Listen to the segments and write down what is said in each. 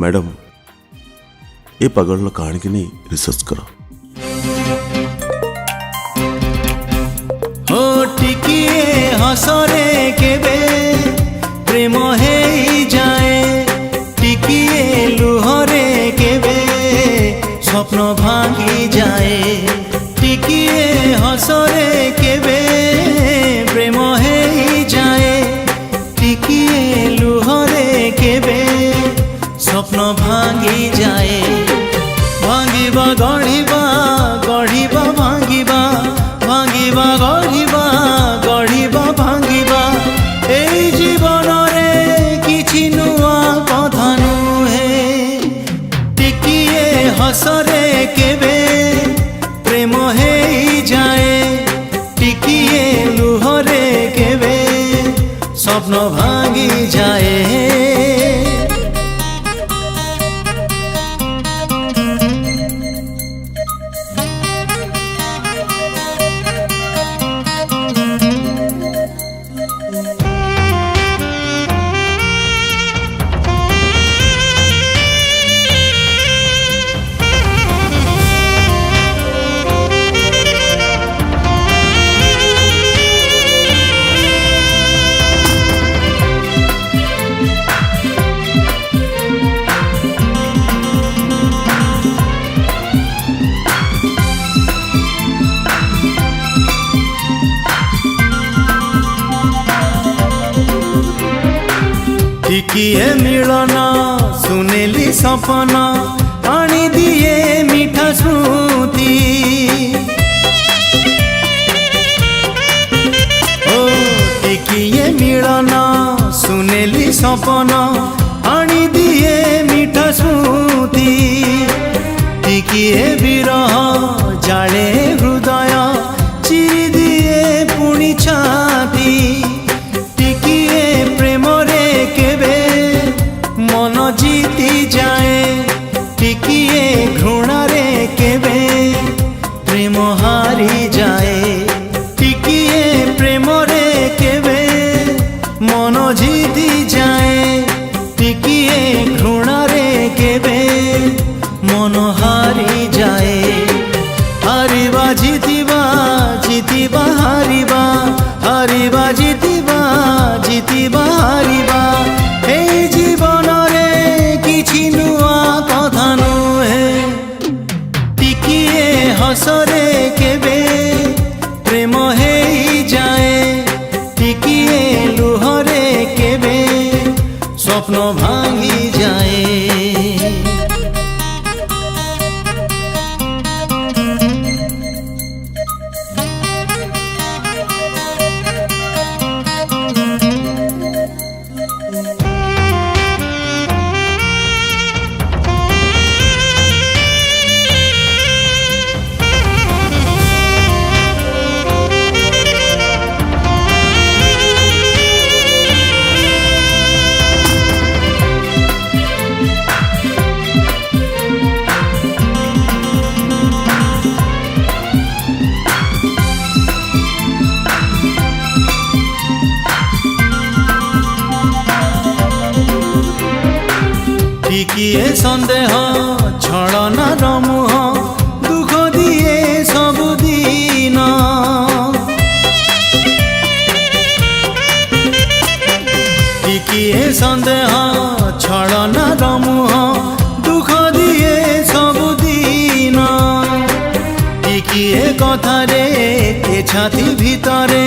Madam ये पागल कहानी की नहीं रिसर्च करो। हो टिकिए हसरे केबे प्रेम हे जाए, टिकिए लुहरे केबे स्वप्न भांगी जाए, टिकिए हसरे केबे प्रेम हे जाए, टिकिए लुहरे केबे स्वप्न भांगी जाए। भांगिबा गढ़िबा गढ़िबा भांगिबा, भांगिबा गढ़िबा गढ़िबा भांगिबा, एई जीवन रे किछि नुआ कथा नुहे। टिकिए हसरे केबे प्रेम हे जाए, टिकिए लुहरे केबे स्वप्न भांगी जाए। टिकिए मिलन सुनेली सपन आनी दिए मीठा स्मृति। ओ टिकिए मिलन सुनेली सपन आनी दिए मीठा स्मृति। टिकिए विरह जाले हृदय चिरी दिए पुणी छाती। टिकिए प्रेम रे केबे मन जीती जाए, टिकिए घृणा रे केबे प्रेम हारी जाए। टिकिए प्रेम रे केबे मन जीती जाए, टिकिए घृणा रे केबे मन हारी जाए। हारिबा जीतिबा जीतिबा हारिबा, हारिबा जीतिबा जीतिबा हारिबा, हे जीवन रे किछि नुआ कथा नुहे। टिकिए हसरे केबे प्रेम हे जाए, टिकिए लुहरे केबे स्वप्न भांगी जाए। टिकिए सन्देह छलनार मुह दुख दिए सबुदिन। टिकिए सन्देह छलनार मुह दुख दिए सबुदिन। टिकिए कथारे ए छाती भितरे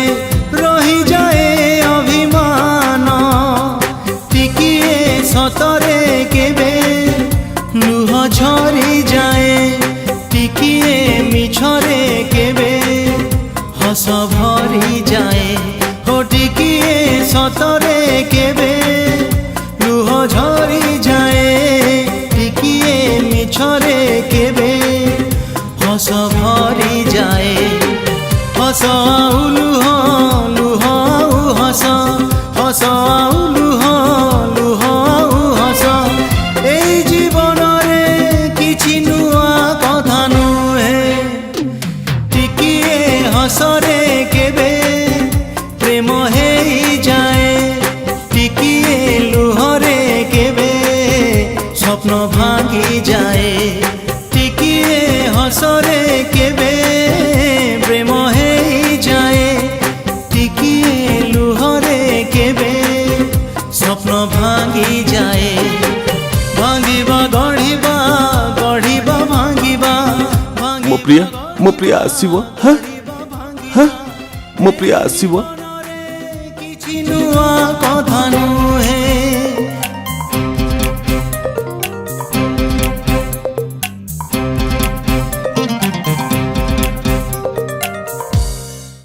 रही जाए अभिमान। टिकिए सतरे केबे लुह झरी जाए, टिकिए मिछरे केबे हस भरी जाए। हो टिकिए सतरे केबे लुह झरी जाए, टिकिए मिछरे केबे हस भरी जाए। हस आउ लुह, लुह आउ हस, हस आउ लुह, लुह आउ हस। एई जीवन रे किछि नुआ कथा नुहे। टिकिए हसरे केबे प्रेम हे जाए, टिकिए लुहरे केबे स्वप्न ମୋ ପ୍ରିୟା ଆସିବ ମୋ ପ୍ରିୟା ଆସିବ କିଛି ନୂଆ